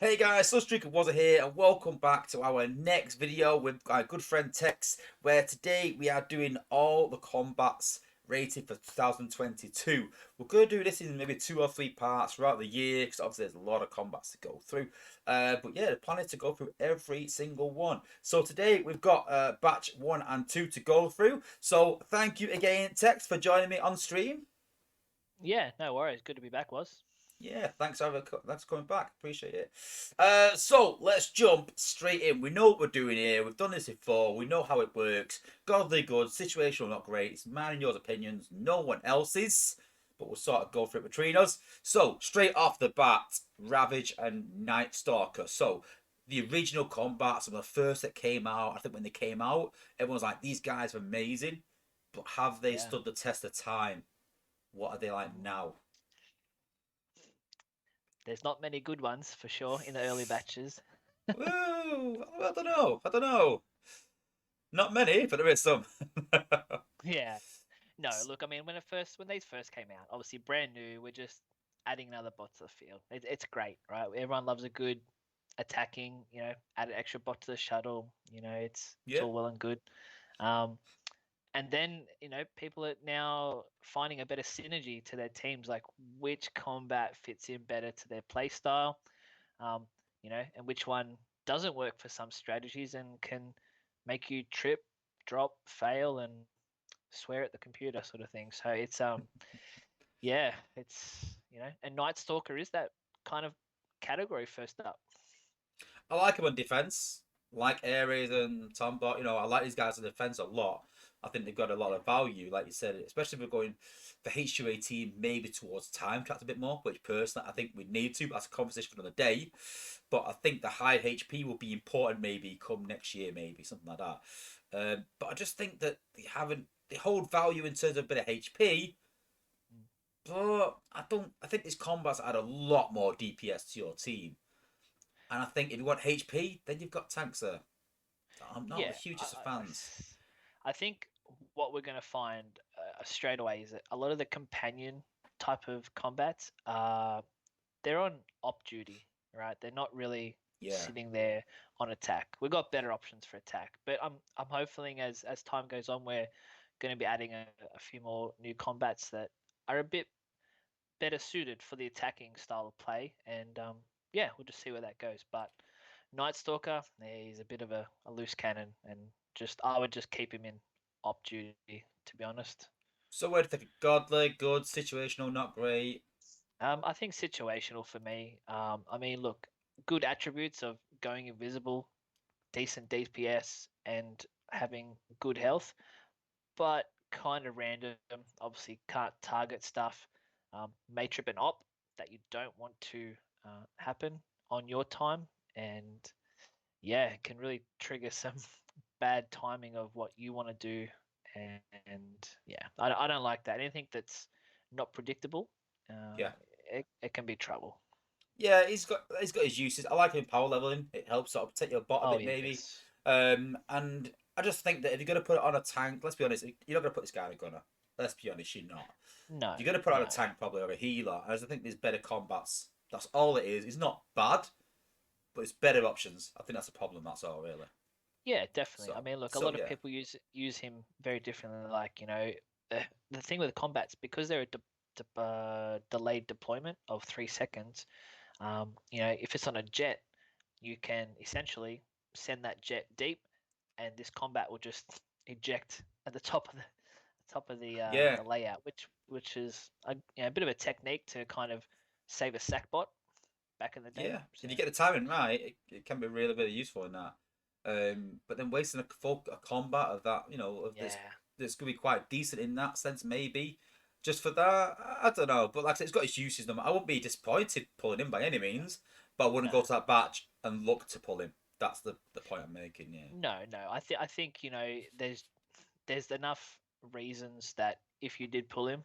Hey guys, Sunstreaker Wozza here, and welcome back to our next video with our good friend Tex, where today we are doing all the combats rated for 2022. We're going to do this in maybe 2 or 3 parts throughout the year, because obviously there's a lot of combats to go through. But yeah, the plan is to go through every single one. So today we've got batch 1 and 2 to go through. So thank you again, Tex, for joining me on stream. Yeah, no worries. Good to be back, was. Yeah, thanks for coming back. Appreciate it. So let's jump straight in. We know what we're doing here. We've done this before. We know how it works. Godly good, situational not great. It's mine and yours opinions, no one else's. But we'll sort of go through it between us. So straight off the bat, Ravage and Nightstalker. So the original combats, some of the first that came out. I think when they came out, everyone was like, "These guys are amazing," but have they Yeah. stood the test of time? What are they like now? There's not many good ones for sure in the early batches. Woo! I don't know. I don't know. Not many, but there is some. Yeah. No, look, I mean, when these first came out, obviously brand new, we're just adding another bot to the field. It's great, right? Everyone loves a good attacking, add an extra bot to the shuttle. It's Yeah. all well and good. Um, and then people are now finding a better synergy to their teams, like which combat fits in better to their play style. um, and which one doesn't work for some strategies and can make you trip, drop, fail, and swear at the computer, sort of thing. So yeah, and Night Stalker is that kind of category first up. I like him on defense. Like Ares and Tombot. I like these guys on defense a lot. I think they've got a lot Yeah, of value, like you said, especially if we're going for H2AT maybe towards time trapped a bit more, which personally I think we need to. But that's a conversation for another day. But I think the high HP will be important maybe come next year, maybe something like that. But I just think that they hold value in terms of a bit of HP. But I don't. I think this combat's add a lot more DPS to your team, and I think if you want HP, then you've got tanks there. I'm not the yeah. hugest of fans. I think what we're going to find straight away is that a lot of the companion type of combats they're on op duty, right? They're not really Yeah, sitting there on attack. We've got better options for attack, but I'm hoping as time goes on, we're going to be adding a few more new combats that are a bit better suited for the attacking style of play, and yeah, we'll just see where that goes. But Night Stalker, he's a bit of a loose cannon, and just I would just keep him in op duty, to be honest. so where do you think? Godly, good, situational, not great. I think situational for me. I mean, look, good attributes of going invisible, decent DPS, and having good health, but kind of random. Obviously, can't target stuff. May trip an op that you don't want to happen on your time, and yeah, it can really trigger some bad timing of what you want to do. And yeah, I don't like that. Anything that's not predictable, Yeah, it can be trouble. yeah. He's got his uses. I like him power leveling. It helps sort of protect your bot a Oh bit maybe. yes. And I just think that if you're gonna put it on a tank, let's be honest, you're not gonna put this guy on a gunner. Let's be honest, you're not. No, You're gonna put it on a no. tank probably or a healer. As I think there's better combats. That's all it is. It's not bad, but it's better options. I think that's a problem. That's all really. Yeah, definitely. I So mean, look, a so lot of yeah, people use him very differently. Like the thing with the combats, because they're delayed deployment of 3 seconds. If it's on a jet, you can essentially send that jet deep, and this combat will just eject at the yeah, the layout, which is a bit of a technique to kind of save a sack bot back in the day. yeah. So If you get the timing right, it can be really really useful in that. But then wasting a combat of that, of this yeah, that's gonna be quite decent in that sense, maybe. Just for that, I don't know. But like I said, it's got its uses. I wouldn't be disappointed pulling him by any means, but I wouldn't no. go to that batch and look to pull him. That's the point I'm making. Yeah, No. I think there's enough reasons that if you did pull him,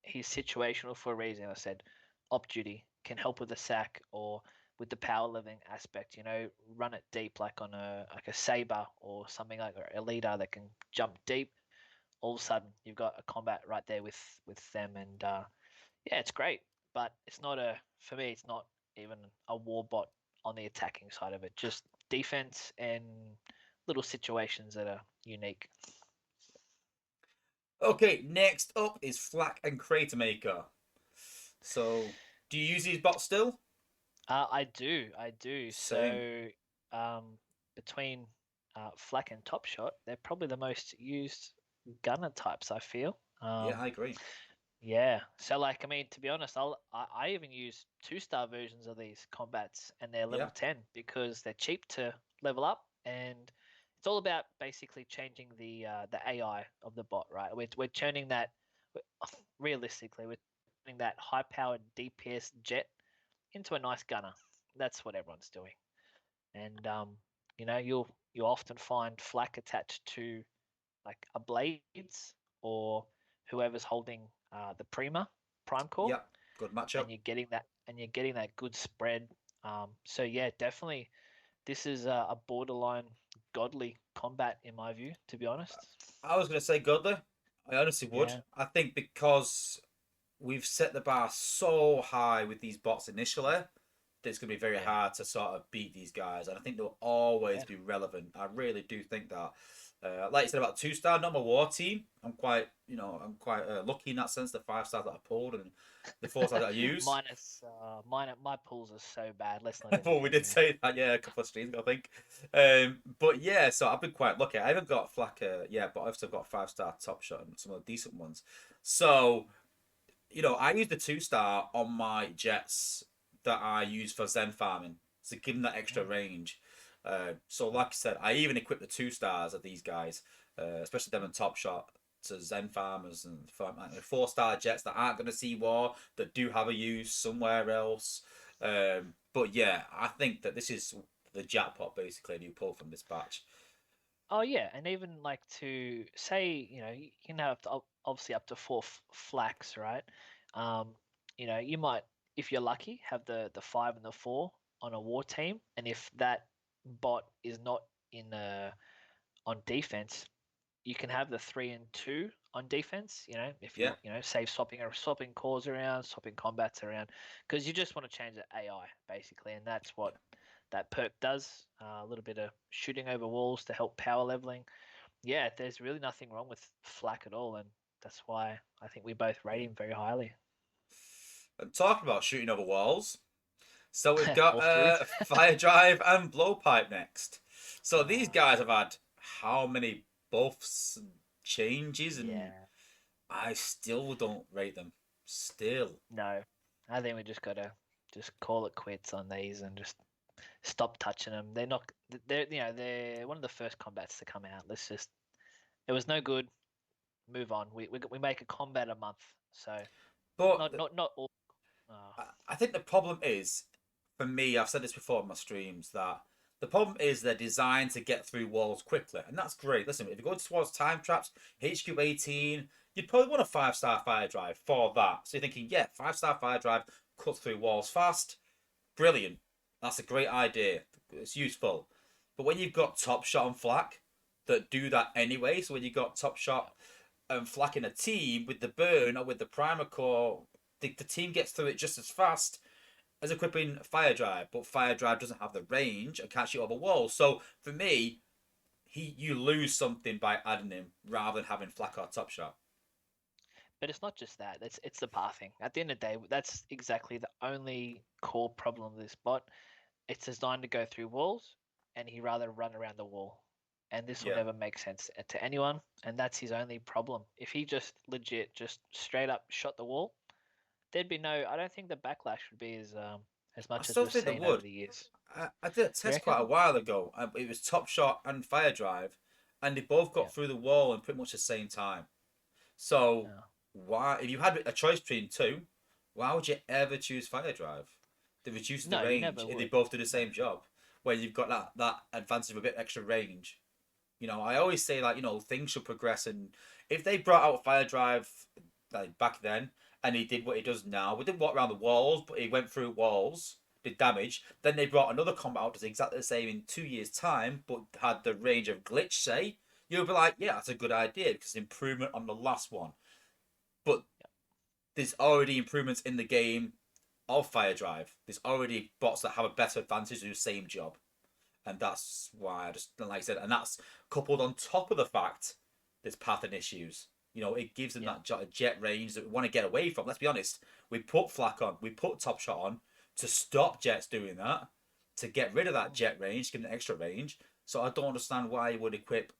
he's situational for a reason. I said, op duty can help with the sack or with the power living aspect. Run it deep like on a saber or something like a leader that can jump deep. All of a sudden, you've got a combat right there with them, and yeah, it's great. But it's not a for me. It's not even a war bot on the attacking side of it. Just defense and little situations that are unique. Okay, next up is Flak and Crater Maker. So, do you use these bots still? I do, I do. Same. So, between Flak and Top Shot, they're probably the most used gunner types, I feel. Yeah, I agree. Yeah. So, like, I mean, to be honest, I even use 2-star versions of these combats, and they're Yeah, level 10 because they're cheap to level up, and it's all about basically changing the AI of the bot, right? We're turning that realistically, we're turning that high-powered DPS jet into a nice gunner. That's what everyone's doing. And you'll often find flak attached to like a blades or whoever's holding the prime core, yeah, good matchup. and you're getting that good spread. So yeah, definitely this is a borderline godly combat in my view, to be honest. I was going to say Godly. I honestly would. Yeah, I think because we've set the bar so high with these bots initially that it's going to be very yeah, hard to sort of beat these guys. And I think they'll always yeah, be relevant. I really do think that. Like you said about 2-star, not my war team. I'm quite lucky in that sense. The 5 stars that I pulled and the 4 stars that I use. my pulls are so bad. Let's not even Well, we go did there. say that, yeah, a couple of streams ago, I think. But yeah, so I've been quite lucky. I haven't got Flacker, yeah, but I've still got 5-star Top Shot and some of the decent ones. So, I use the 2-star on my jets that I use for Zen farming to give them that extra Mm. range. So, like I said, I even equip the 2 stars of these guys, especially them in Top Shot, to Zen farmers and 4-star jets that aren't going to see war, that do have a use somewhere else. But yeah, I think that this is the jackpot basically, and you pull from this batch. Oh yeah, and even like to say, you can have obviously up to four flaks, right? Um, you might, if you're lucky, have the 5 and the 4 on a war team, and if that bot is not in on defense, you can have the 3 and 2 on defense. If Yeah. save swapping cores around, swapping combats around, because you just want to change the AI basically, and that's what that perk does. A little bit of shooting over walls to help power leveling. Yeah, there's really nothing wrong with Flak at all, and that's why I think we both rate Yeah. him very highly. And talking about shooting over walls, so we've got All three. Fire Drive and Blowpipe next. So these uh, guys have had how many buffs and changes, and yeah, I still don't rate them. Still. no, I think we just gotta just call it quits on these and just stop touching them. They're not. They're one of the first combats to come out. Let's just. It was no good. Move on. We make a combat a month, so But not all. Uh, I think the problem is, for me, I've said this before in my streams, that the problem is they're designed to get through walls quickly. And that's great. Listen, if you go towards time traps, HQ 18, you'd probably want a 5-star fire drive for that. So you're thinking, yeah, 5-star fire drive cuts through walls fast. Brilliant. That's a great idea. It's useful. But when you've got Top Shot and Flak that do that anyway, so when you've got Top yeah. Shot and Flak in a team with the burn or with the primer core, the team gets through it just as fast as equipping Fire Drive, but Fire Drive doesn't have the range and can't shoot over walls. So for me, you lose something by adding him rather than having Flak or Top Shot. But it's not just that. It's the pathing. At the end of the day, that's exactly the only core problem of this bot. It's designed to go through walls, and he rather run around the wall. And this will Yeah. never make sense to anyone, and that's his only problem. If he just legit, just straight up shot the wall, there'd be no. I don't think the backlash would be as I much as still we've think they seen over would. the years. I did a You test quite a reckon? while ago. It was Top Shot and Fire Drive, and they both Yeah. got through the wall in pretty much the same time. So Yeah. why, if you had a choice between two, why would you ever choose Fire Drive? They reduce the No, you range never if they would. both do the No. same job, where you've got that advantage of a bit extra range. I always say like things should progress, and if they brought out Fire Drive like back then, and he did what he does now, we didn't walk around the walls, but he went through walls, did damage. Then they brought another combat out that's exactly the same in 2 years' time, but had the range of glitch. Say you'll be like, yeah, that's a good idea because it's improvement on the last one. But there's already improvements in the game of Fire Drive. There's already bots that have a better advantage to do the same job. And that's why I just, like I said, and that's coupled on top of the fact there's pathing issues. You know, it gives them Yeah. that jet range that we want to get away from. Let's be honest. We put Flak on, we put Top Shot on to stop Jets doing that, to get rid of that jet range, give them extra range. So I don't understand why you would equip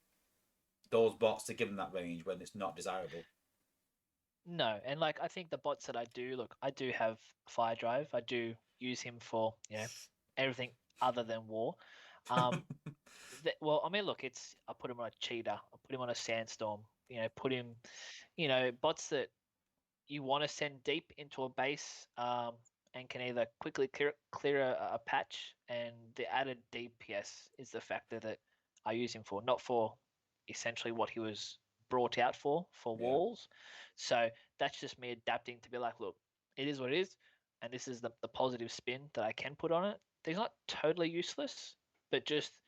those bots to give them that range when it's not desirable. No, and like I think the bots that I do, look, I do have Fire Drive. I do use him for, everything other than war. Um, well, I mean, look, I put him on a cheetah, I put him on a sandstorm, put him, bots that you want to send deep into a base, and can either quickly clear a patch, and the added DPS is the factor that I use him for, not for essentially what he was brought out for Yeah, walls. So that's just me adapting to be like, look, it is what it is, and this is the positive spin that I can put on it. He's not totally useless, but just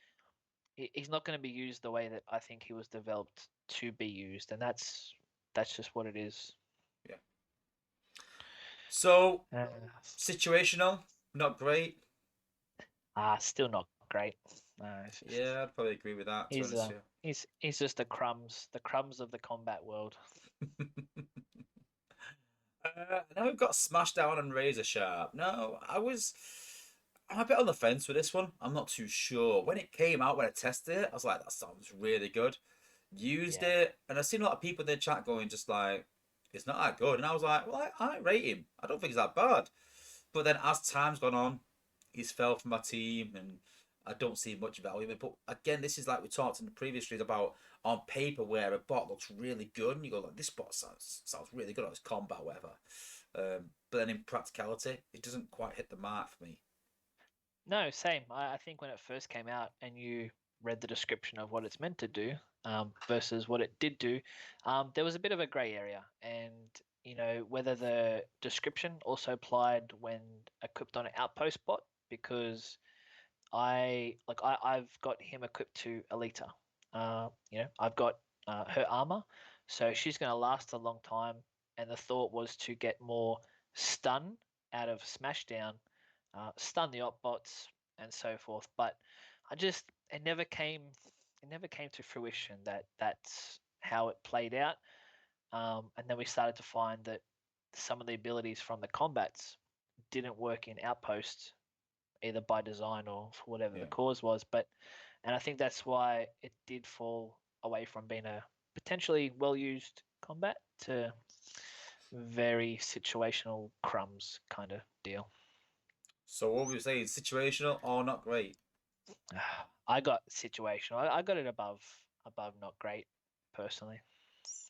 he's not going to be used the way that I think he was developed to be used, and that's just what it is. yeah. So Uh, situational, not great. Still not great. It's just, Yeah, I'd probably agree with that. To be he's honest, he's just the crumbs of the combat world. yeah. Now we've got Smashdown and Razor Sharp. No, I'm a bit on the fence with this one. I'm not too sure. When it came out, when I tested it, I was like, that sounds really good. Used Yeah. it, and I've seen a lot of people in the chat going just like, it's not that good. And I was like, well, I rate him. I don't think it's that bad. But then as time's gone on, he's fell from my team, and I don't see much value in it. But again, this is like we talked in the previous streams about on paper where a bot looks really good, and you go like, this bot sounds really good on his combat, whatever. But then in practicality, it doesn't quite hit the mark for me. No, same. I think when it first came out and you read the description of what it's meant to do, versus what it did do, there was a bit of a grey area. And, whether the description also applied when equipped on an outpost bot, because I've got him equipped to Alita. I've got her armor, so she's going to last a long time. And the thought was to get more stun out of Smashdown, stun the op bots and so forth. But I just it never came to fruition that that's how it played out. And then we started to find that some of the abilities from the combats didn't work in outposts, either by design or for whatever the Yeah. cause was. And I think that's why it did fall away from being a potentially well used combat to very situational crumbs kind of deal. So what were we saying? Situational or not great? I got situational. I got it above not great personally.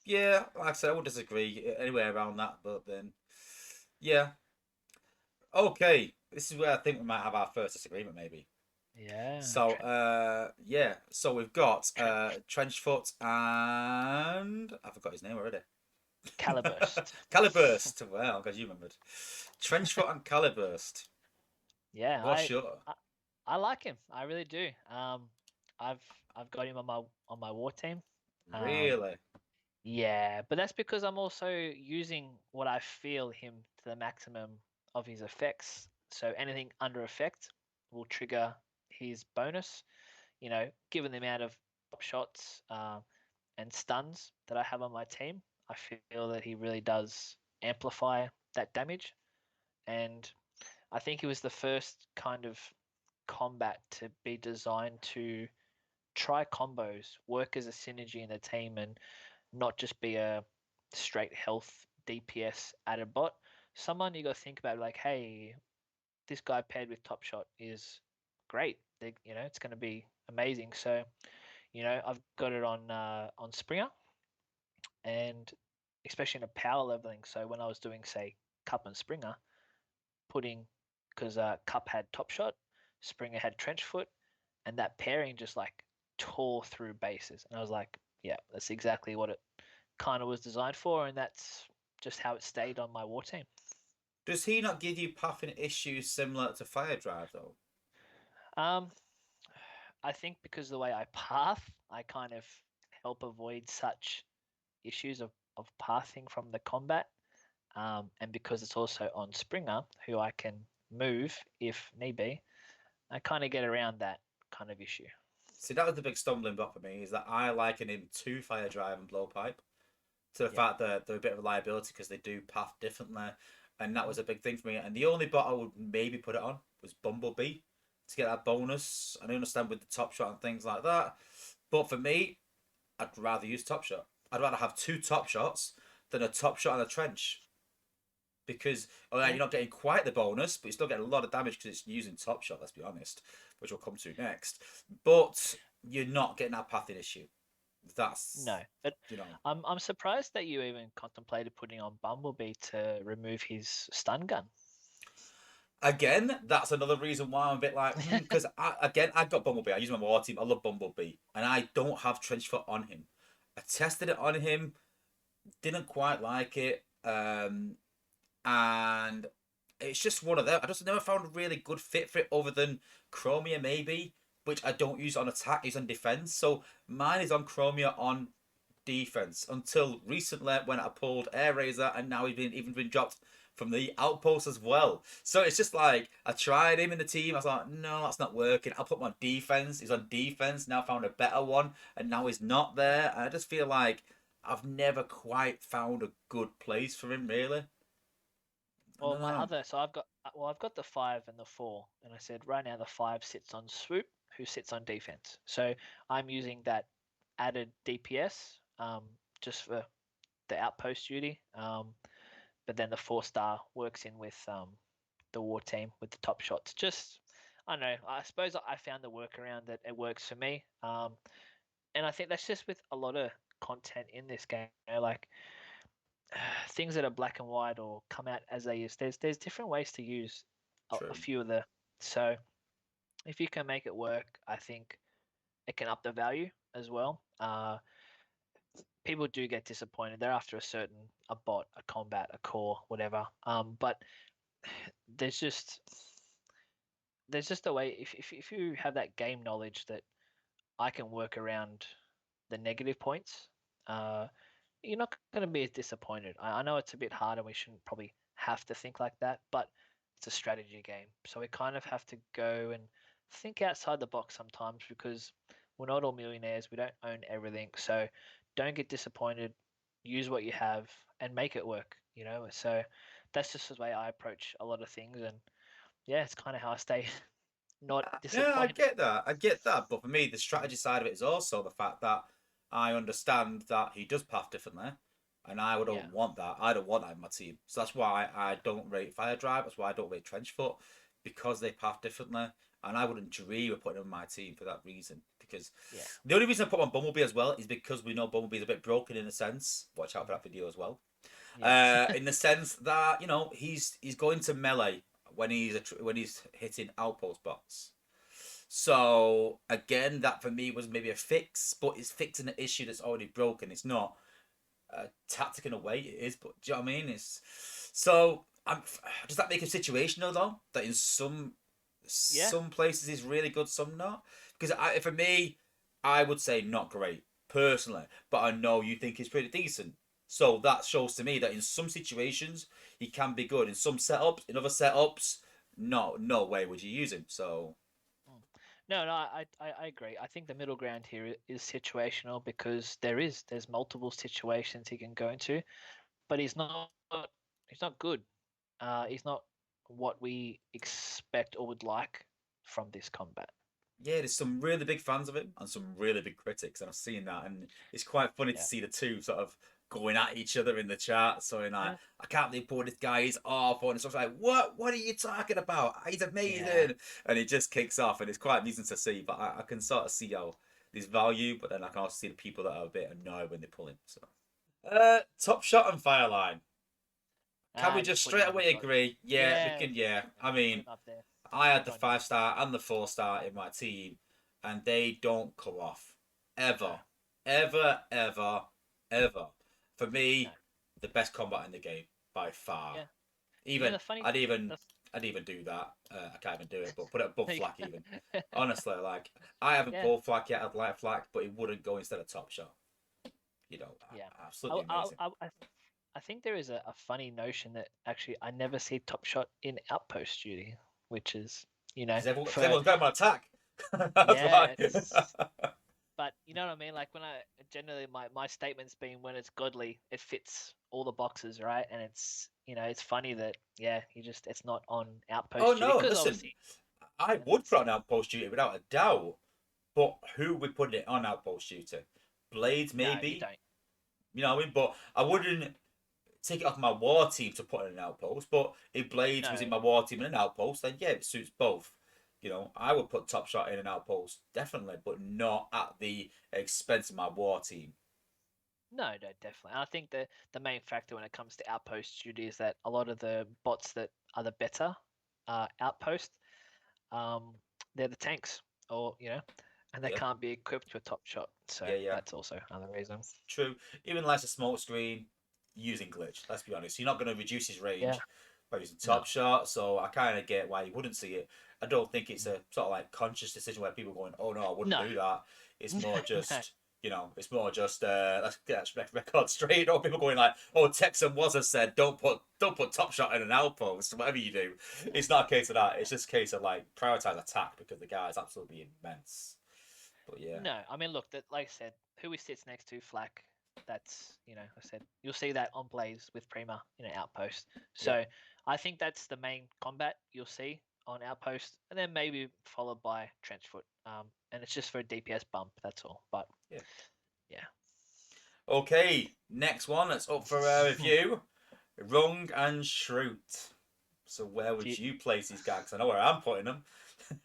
Yeah, like I said, I would disagree anywhere around that, but then, yeah. Okay, this is where I think we might have our first disagreement, maybe. Yeah, So, yeah. So we've got Trenchfoot and I forgot his name already. Caliburst. Caliburst. Well, because you remembered. Trenchfoot and Caliburst. Yeah, What's your I I like him. I really do. I've I've got him on my war team. Um, really? Yeah, but that's because I'm also using what I feel him to the maximum of his effects. So anything under effect will trigger his bonus. Given the amount of top shots, and stuns that I have on my team, I feel that he really does amplify that damage. And I think he was the first kind of combat to be designed to try combos, work as a synergy in the team, and not just be a straight health DPS added bot. Someone you got to think about, like, hey, this guy paired with Top Shot is great. It's going to be amazing. So, I've got it on Springer, and especially in a power leveling. So when I was doing, say, Cup and Springer, putting because Cup had Top Shot, Springer had Trenchfoot, and that pairing just like tore through bases. And I was like, yeah, that's exactly what it kind of was designed for, and that's just how it stayed on my war team. Does he not give you pathing issues similar to Fire Drive though? Um, I think because of the way I path, I kind of help avoid such issues of pathing from the combat. and because it's also on Springer, who I can move if need be, I kind of get around that kind of issue. See, that was the big stumbling block for me, is that I liken him to Fire Drive and Blowpipe, to the Yeah. fact that they're a bit of a liability because they do path differently, and that Mm. was a big thing for me. And the only bot I would maybe put it on was Bumblebee to get that bonus. And I understand with the top shot and things like that, but for me, I'd rather use top shot. I'd rather have two top shots than a top shot and a trench, because Yeah. you're not getting quite the bonus, but you're still getting a lot of damage because it's using top shot. Let's be honest, which we'll come to next. But you're not getting that pathing issue. That's No, but you know I'm surprised that you even contemplated putting on Bumblebee to remove his stun gun. Again, that's another reason why I'm a bit like, because I got Bumblebee. I use my war team. I love Bumblebee, and I don't have Trenchfoot on him. I tested it on him, didn't quite like it, and it's just one of them. I just never found a really good fit for it, other than Chromia maybe, which I don't use on attack. I use on defense. So mine is on Chromia on defense until recently when I pulled Air Razor, and now he's been even been dropped from the outpost as well. So it's just like I tried him in the team. I was like, no, that's not working. I'll put him on defense. He's on defense now. Found a better one, and now he's not there. And I just feel like I've never quite found a good place for him. Really, I Well, don't my know. other, so I've got the 5 and the 4, and I said right now the 5 sits on Swoop, who sits on defense. So I'm using that added DPS just for the outpost duty. But then the 4-star works in with the war team with the top shots. Just I don't know. I suppose I found the workaround that it works for me. And I think that's just with a lot of content in this game. Like things that are black and white or come out as they is. There's different ways to use a True. few of the. So if you can make it work, I think it can up the value as well. People do get disappointed. They're after a bot, a combat, a core, whatever. But there's just a way if you have that game knowledge that I can work around the negative points, you're not going to be as disappointed. I know it's a bit hard and we shouldn't probably have to think like that, but it's a strategy game. So we kind of have to go and think outside the box sometimes because we're not all millionaires. We don't own everything. So don't get disappointed. Use what you have and make it work, you know? So that's just the way I approach a lot of things. And yeah, it's kind of how I stay not Yeah, I disappointed. get that. I get that. But for me, the strategy side of it is also the fact that I understand that he does path differently, and I Yeah. don't want that. I don't want that in my team. So that's why I don't rate Fire Drive. That's why I don't rate Trenchfoot, because they path differently. And I wouldn't dream of putting him in my team for that reason. Because Yeah. the only reason I put him on Bumblebee as well is because we know Bumblebee's a bit broken in a sense. Watch out for that video as well. Yeah. In the sense that he's going to melee when he's hitting outpost bots. So again, that for me was maybe a fix, but it's fixing an issue that's already broken. It's not a tactic in a way. It is, but do you know what I mean? It's so. Does that make a situational though? That in some Yeah. some places is really good, some not. Because for me, I would say not great personally, but I know you think he's pretty decent. So that shows to me that in some situations he can be good. In some setups, in other setups, no way would you use him. So Mm. No, I agree. I think the middle ground here is situational because there's multiple situations he can go into, but he's not good. He's not what we expect or would like from this combat. yeah, there's some really big fans of him and some really big critics, and I've seen that, and it's quite funny to Yeah. see the two sort of going at each other in the chat. So like, Yeah. I can't believe poor this guy is awful, and stuff like, what are you talking about? He's Yeah. amazing, and he just kicks off, and it's quite amusing to see. But I can sort of see how there's value, but then I can also see the people that are a bit annoyed when they pull him. So, top shot and fireline. Can we Just just put him straight on the away top. agree? Yeah, we Yeah. can. Yeah, I Put mean, him up there. I had Good the on you. 5-star and the 4-star in my team, and they don't come off ever, No. ever, ever, ever. For No. me, the best combat in the game by far. Yeah. Yeah. Even The funny. I'd even The, I'd even do that. I can't even do it, but put it above yeah. flak even. Honestly, like I haven't Yeah. pulled flak yet. I'd like flak, but it wouldn't go instead of top shot. Yeah. I, Absolutely I, amazing. I, I think there is a funny notion that actually I never see Top Shot in outpost duty, which is, Because for everyone's going on attack. That's yeah, why. but you know what I mean? Like when I generally my statement's been when it's godly, it fits all the boxes, right? And it's it's funny that it's not on Oh outpost duty no, because listen, obviously I and would that's put on outpost duty without a doubt, but who would put it on outpost duty? Blades, no, you maybe. don't. You know what I mean? But I wouldn't take it off my war team to put in an outpost. But if Blades was No, in my war team in an outpost, then yeah, it suits both. You know, I would put Top Shot in an outpost definitely, but not at the expense of my war team. no, definitely. And I think the main factor when it comes to outpost duty is that a lot of the bots that are the better outpost, um, they're the tanks, or and they Yeah, can't be equipped with Top Shot. So yeah, yeah. that's also another reason. True. Even like a smoke screen using glitch. Let's be honest. You're not going to reduce his Yeah. range by using No. top shot. So I kind of get why you wouldn't see it. I don't think it's a sort of like conscious decision where people are going, "Oh no, I wouldn't No. do that." It's more No. just. It's more just let's get that record straight. Or people going like, "Oh, Tex and Wozza said don't put top shot in an outpost." Whatever you do, it's not a case of that. It's just a case of like prioritize attack because the guy is absolutely immense. But yeah, No. I mean, look, that like I said, who he sits next to, Flak. That's I said you'll see that on Blaze with Prima in an outpost. yeah, So I think that's the main combat you'll see on outpost, and then maybe followed by Trenchfoot. And it's just for a DPS bump. That's all. But yeah. yeah. Okay, next one that's up for review. Rung and Schrute. So where Do would you, you place these guys? 'Cause I know where I'm putting them.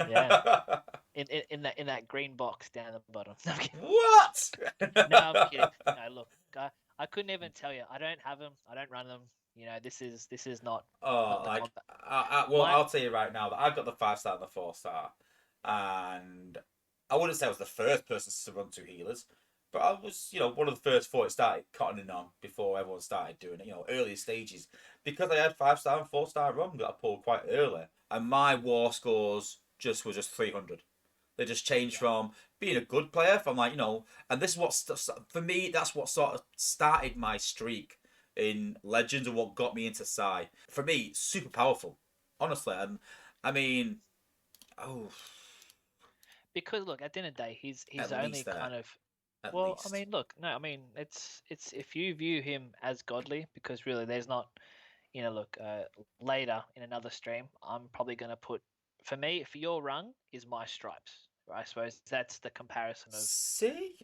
yeah. In that green box down the bottom. No, I'm kidding. What? No, I'm kidding. No, look, I couldn't even tell you. I don't have them. I don't run them. This is not Oh, the like, combat. well, My I'll tell you right now that I've got the 5 star and the 4 star, and I wouldn't say I was the first person to run 2 healers, but I was, one of the first 4 it started cottoning on before everyone started doing it. Early stages because I had 5 star and 4 star run that I pulled quite early, and my war scores just 300. They just changed yeah. from being a good player from like and this is what for me that's what sort of started my streak in Legends and what got me into Psy. For me, super powerful, honestly. And I mean, oh, Because look, at the end of the day, he's at only least there, kind of. at Well, I least. mean, look, no, I mean, it's if you view him as godly, because really, there's not, look, later in another stream, I'm probably gonna put, for me, for your rung is my stripes. I suppose that's the comparison of, See,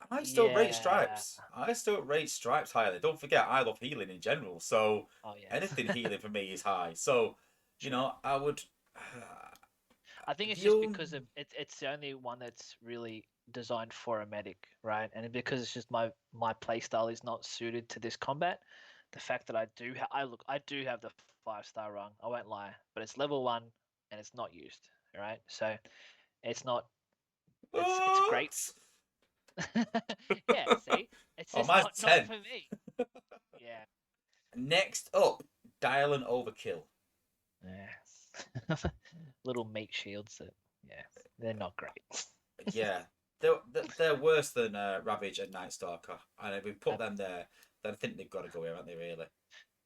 I still rate yeah, stripes. I still rate stripes highly. Don't forget, I love healing in general, so oh yeah, anything healing for me is high. So, true. I would. I think it's The just only, because of it's the only one that's really designed for a medic, right? And because it's just my play style is not suited to this combat. The fact that I do have the 5 star rung. I won't lie, but it's level 1 and it's not used, right? So it's not it's great. what? Yeah, see, it's Oh, just mine's not 10. for me. Yeah, Next up, Dial and Overkill. yeah. Little meat shields that yeah, they're not great. Yeah, they're worse than Ravage and Nightstalker, and if we put Uh, them there, then I think they've got to go here, haven't they? Really,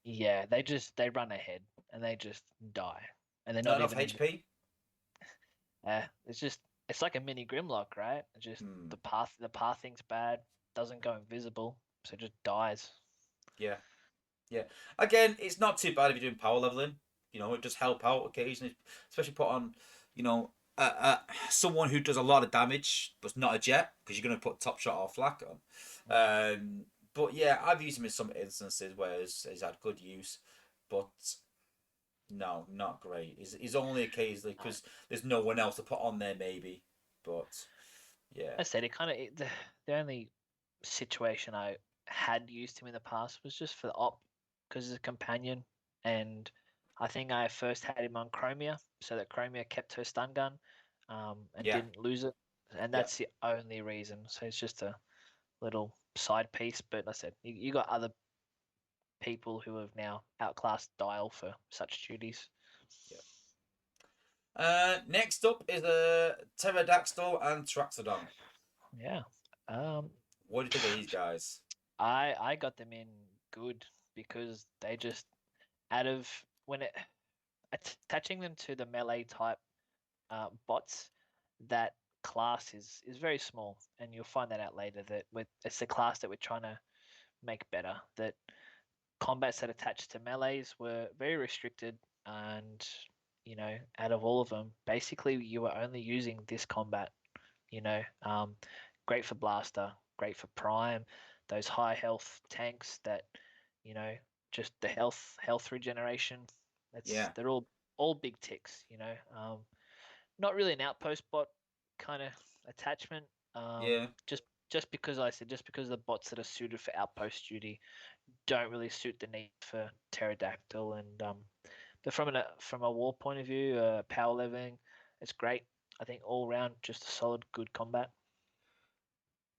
Yeah, they run ahead and they just die, and they're not not enough even in. HP. It's like a mini Grimlock, right? Just Hmm. the pathing's bad, doesn't go invisible, so it just dies. Yeah, yeah. Again, it's not too bad if you're doing power leveling. It does help out occasionally, especially put on, you know, someone who does a lot of damage but's not a jet because you're going to put top shot or flak on. But yeah, I've used him in some instances where he's had good use, but no, not great. He's only occasionally No. because there's no one else to put on there, maybe. But yeah, I said it kind of the only situation I had used him in the past was just for the op because he's a companion, and I think I first had him on Chromia so that Chromia kept her stun gun, and yeah, didn't lose it, and yeah, that's the only reason. So it's just a little side piece, but like I said you got other people who have now outclassed Dial for such duties. yeah. Next up is a Pterodactyl and Truxodon. Yeah. Um, What do you think of these guys? I got them in. good because they just out of when it attaching them to the melee type bots, that class is very small, and you'll find that out later that it's the class that we're trying to make better. That combats that attached to melees were very restricted, and out of all of them, basically you were only using this combat. You know, great for blaster, great for prime, those high health tanks that you know just the health regeneration. Yeah, They're all big ticks. Not really an outpost bot kind of attachment. yeah. Just because just because the bots that are suited for outpost duty don't really suit the need for Pterodactyl, and but from a war point of view, power leveling, it's great. I think all round just a solid good combat.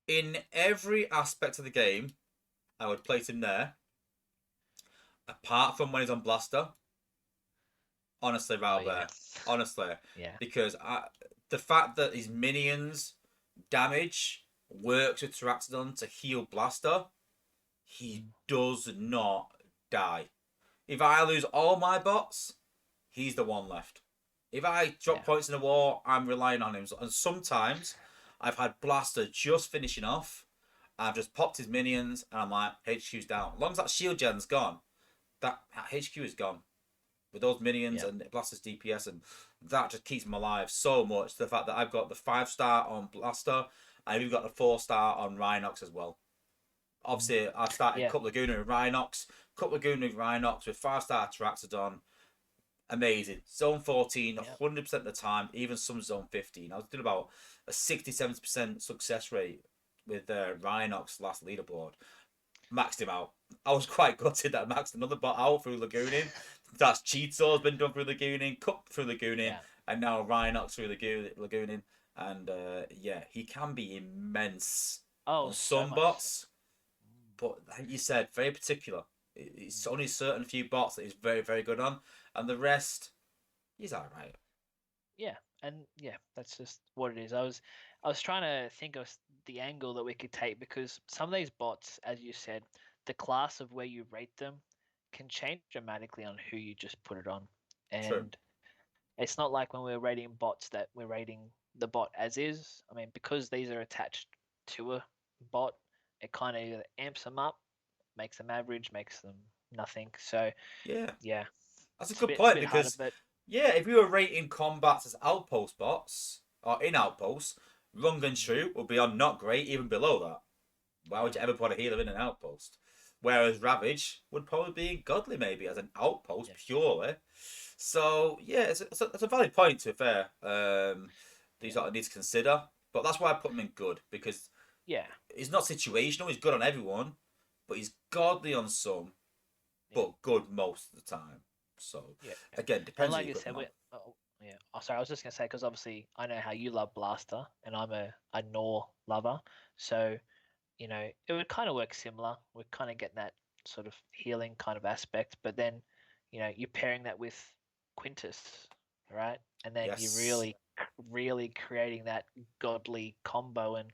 In every aspect of the game, I would place him there, apart from when he's on Blaster. Honestly, Oh yeah, Valbear. Honestly, yeah, because the fact that his minions damage works with Terraxodon to heal Blaster, he does not die. If I lose all my bots, he's the one left. If I drop yeah, points in the war, I'm relying on him. And sometimes I've had Blaster just finishing off. I've just popped his minions, and I'm like, HQ's down. As long as that shield gen's gone, that HQ is gone. With those minions yeah. and Blaster's DPS, and that just keeps him alive so much. The fact that I've got the 5-star on Blaster, I've even got the 4-star on Rhinox as well. Obviously, I started Yeah, Cup Laguna with Rhinox, Cup Laguna with Rhinox with 5-star Traxodon. Amazing. Zone 14, yeah. 100% of the time, even some zone 15. I was doing about a 60-70% success rate with Rhinox last leaderboard. Maxed him out. I was quite gutted that I maxed another bot out through Lagooning. That's Cheeto's been done through Lagooning, Cup through Lagooning, Yeah. and now Rhinox through Lagooning. And yeah, he can be immense Oh, on so some much so. bots, but like you said, very particular. It's only certain few bots that he's very, very good on, and the rest, he's alright. Yeah, and yeah, that's just what it is. I was trying to think of the angle that we could take because some of these bots, as you said, the class of where you rate them can change dramatically on who you just put it on. True. And it's not like when we're rating bots that we're rating the bot as is. I mean, because these are attached to a bot, it kind of amps them up, makes them average, makes them nothing. So Yeah, yeah, that's a it's a good bit it's a point bit harder, because, but yeah, if you were rating combats as outpost bots or in outposts, Rung and Schrute would be on not great, even below that. Why would you ever put a healer in an outpost? Whereas Ravage would probably be godly, maybe, as an outpost yeah, purely. So, yeah, it's a valid point, to be fair. That you yeah, sort of need to consider. But that's why I put him in good, because yeah, he's not situational, he's good on everyone, but he's godly on some, yeah. but good most of the time. So, Yeah, again, and depends who like you you put said, him we on. yeah. Oh, sorry, I was just gonna say because obviously I know how you love Blaster, and I'm a Nor lover, so it would kind of work similar. We're kind of getting that sort of healing kind of aspect, but then you're pairing that with Quintus, right? And then you're Yes. really creating that godly combo, and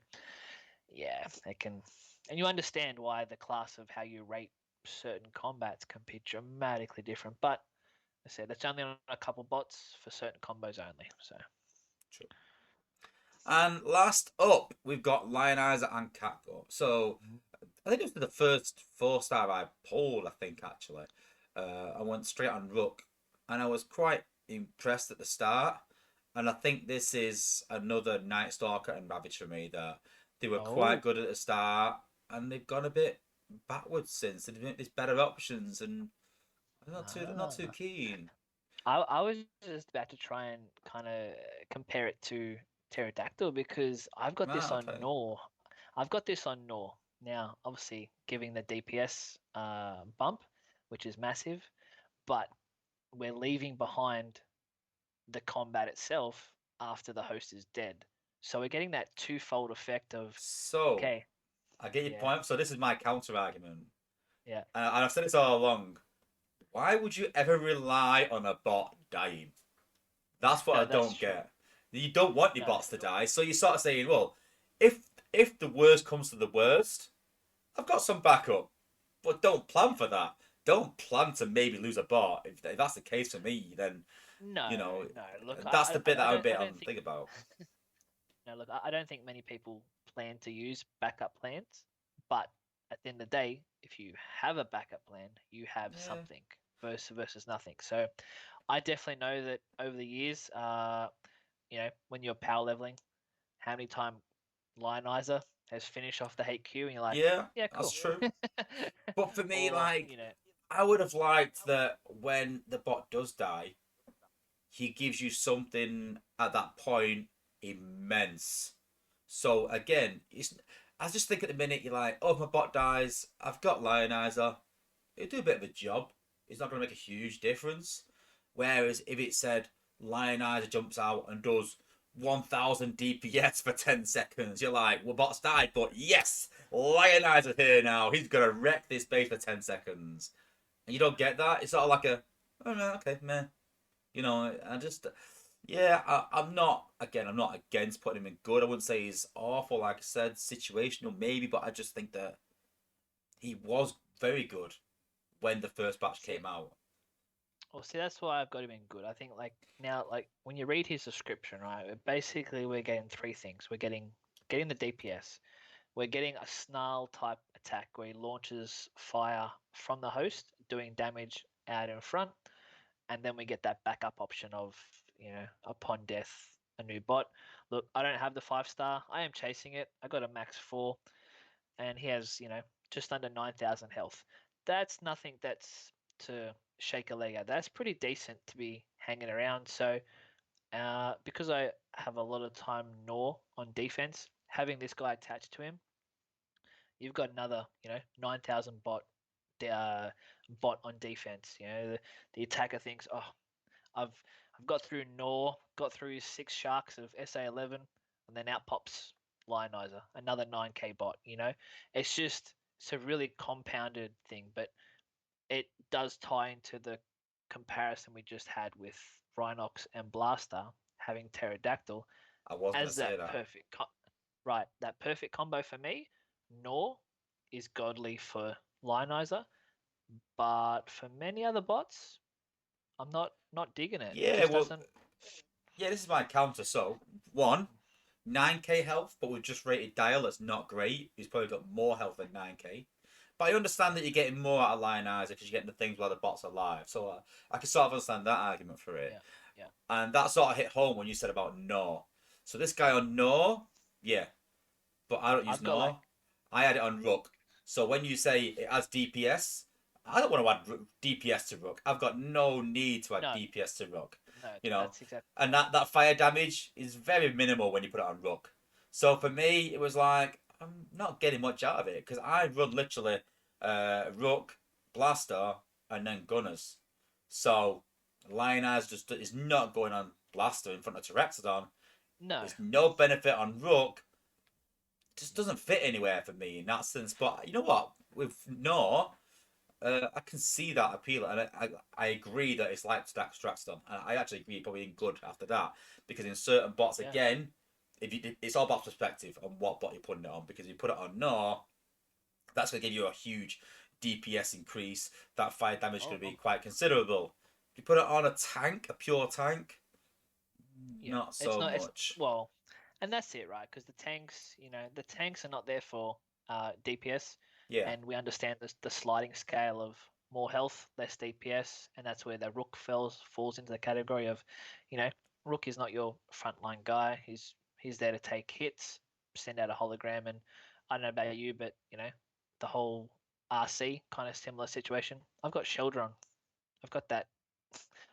yeah, it can, and you understand why the class of how you rate certain combats can be dramatically different, but I said that's only on a couple bots for certain combos only. So True. And last up, we've got Lionizer and Cap-Caper. So, I think it was the first 4-star I pulled, I think, actually. I went straight on Rook, and I was quite impressed at the start. And I think this is another Nightstalker and Ravage for me that they were quite oh, good at the start, and they've gone a bit backwards since. They've got these better options, and I'm not too ah. keen. I was just about to try and kind of compare it to Pterodactyl because I've got this Ah, on okay. Nor. I've got this on Nor. Now, obviously, giving the DPS bump, which is massive, but we're leaving behind the combat itself after the host is dead. So we're getting that twofold effect of, So, okay, I get your yeah, point. So this is my counter argument, yeah, and I've said this all along. Why would you ever rely on a bot dying? That's what I no, that's don't true. get. You don't want your No, bots to die, so you're sort of saying, well, if the worst comes to the worst, I've got some backup. but don't plan for that. Don't plan to maybe lose a bot. If that's the case for me, then No, you know no. Look, that's the bit that I'm a I bit don't on think. think about. No, look, I don't think many people plan to use backup plans, but at the end of the day, if you have a backup plan, you have Yeah, something versus nothing. So I definitely know that over the years, when you're power leveling, how many time Lionizer has finished off the HQ, and you're like, yeah, yeah, that's cool. true. But for me, Or like, I would have liked that when the bot does die, he gives you something at that point immense. So again, I just think at the minute you're like, oh, if my bot dies, I've got Lionizer. It'll do a bit of a job. It's not going to make a huge difference. Whereas if it said Lionizer jumps out and does 1000 DPS for 10 seconds, you're like, well, bot's died, but yes, Lionizer here now. He's going to wreck this base for 10 seconds. And you don't get that. It's sort of like a, oh, no, okay, meh. I just, yeah, I'm not, again, I'm not against putting him in good. I wouldn't say he's awful, like I said, situational maybe, but I just think that he was very good when the first batch see, came out. well, see, that's why I've got him in good. I think like now, like when you read his description, right? Basically, we're getting three things. We're getting the DPS. We're getting a snarl type attack where he launches fire from the host, doing damage out in front, and then we get that backup option of upon death a new bot. Look, I don't have the 5-star. I am chasing it. I got a max 4, and he has just under 9,000 health. That's nothing that's to shake a leg at. That's pretty decent to be hanging around. So because I have a lot of time Gnaw on defense, having this guy attached to him, you've got another 9,000 uh, bot on defense. The attacker thinks, oh, I've I've got through Gnaw, got through 6 sharks of SA11, and then out pops Lionizer, another 9k bot. It's a really compounded thing, but it does tie into the comparison we just had with Rhinox and Blaster having Pterodactyl I was going to as say that that. right, that perfect combo for me. Gnaw is godly for Lionizer, but for many other bots, I'm not digging it. It Yeah, just well, doesn't. yeah, this is my counter. So, one, 9k health, but we've just rated Dial. That's not great. He's probably got more health than 9k. But I understand that you're getting more out of Lionizer because you're getting the things while the bot's alive. So I can sort of understand that argument for it. Yeah, yeah. And that sort of hit home when you said about No. So this guy on No, yeah, but I don't use I've got like No. I had it on Rook. So when you say it adds DPS, I don't want to add DPS to Rook. I've got no need to add no, DPS to Rook. no. You know, That's exactly and right. that fire damage is very minimal when you put it on Rook. So for me, it was like I'm not getting much out of it because I run literally Rook, Blaster, and then Gunners. So Lionize just is not going on Blaster in front of Tyraxodon. No, There's no benefit on Rook. Just doesn't fit anywhere for me in that sense. But you know what? With No, I can see that appeal, and I agree that it's like Straxton, and I actually agree probably in good after that because in certain bots yeah. again, it's all about perspective on what bot you're putting it on. Because if you put it on No, that's going to give you a huge DPS increase. That fire damage is Oh, going to be quite considerable. If you put it on a tank, a pure tank, yeah. not It's so not. It's much. well, and that's it, right? Because the tanks are not there for DPS, Yeah, and we understand the sliding scale of more health, less DPS, and that's where the Rook falls into the category of, you know, Rook is not your frontline guy. He's there to take hits, send out a hologram, and I don't know about you, but the whole RC kind of similar situation. I've got Sheldron. I've got that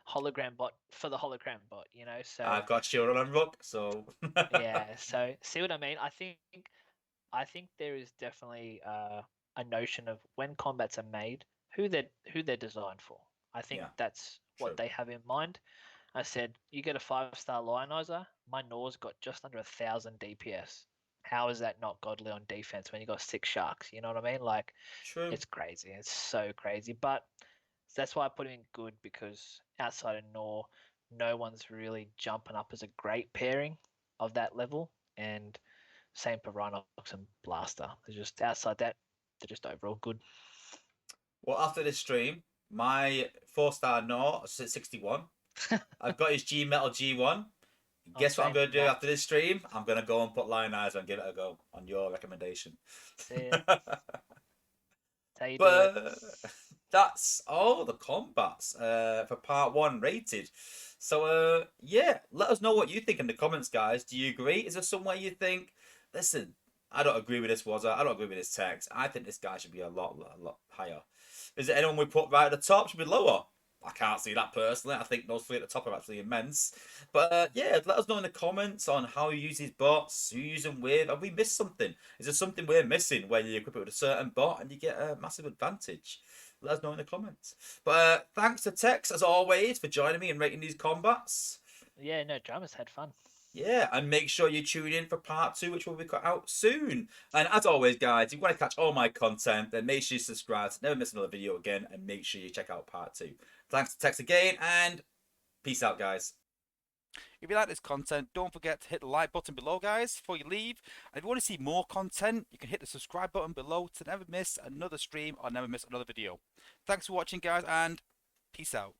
hologram bot for the hologram bot, so I've got children on Rook, so yeah, so see what I mean? I think there is definitely a notion of when combats are made, who they're designed for. I think yeah, that's what true. they have in mind. I said, you get a 5-star Lionizer, my Nor's got just under 1,000 DPS. How is that not godly on defense when you got 6 sharks? You know what I mean? Like, True. it's crazy. It's so crazy. But that's why I put him in good because outside of Nor, no one's really jumping up as a great pairing of that level. And same for Rhinox and Blaster. They're just outside that, they're just overall good. Well, after this stream, my 4-star no 61. I've got his G Metal G1. Oh, Guess what I'm same. gonna do Nah. after this stream? I'm gonna go and put Lionizer and give it a go on your recommendation. See ya. That's how you do it. But that's all the combats for part one rated. So yeah, let us know what you think in the comments, guys. Do you agree? Is there somewhere you think, listen, I don't agree with this Wozza, I don't agree with this text. I think this guy should be a lot higher. Is there anyone we put right at the top should be lower? I can't see that personally. I think those three at the top are absolutely immense. But yeah, let us know in the comments on how you use these bots, who you use them with. Have we missed something? Is there something we're missing where you equip it with a certain bot and you get a massive advantage? Let us know in the comments. But thanks to Tex, as always, for joining me and rating these combats. Yeah, no dramas. Had fun. Yeah, and make sure you tune in for part two, which will be cut out soon. And as always, guys, if you want to catch all my content, then make sure you subscribe to never miss another video again, and make sure you check out part two. Thanks to Tex again, and peace out, guys. If you like this content, don't forget to hit the like button below, guys, before you leave. And if you want to see more content, you can hit the subscribe button below to never miss another stream or never miss another video. Thanks for watching, guys, and peace out.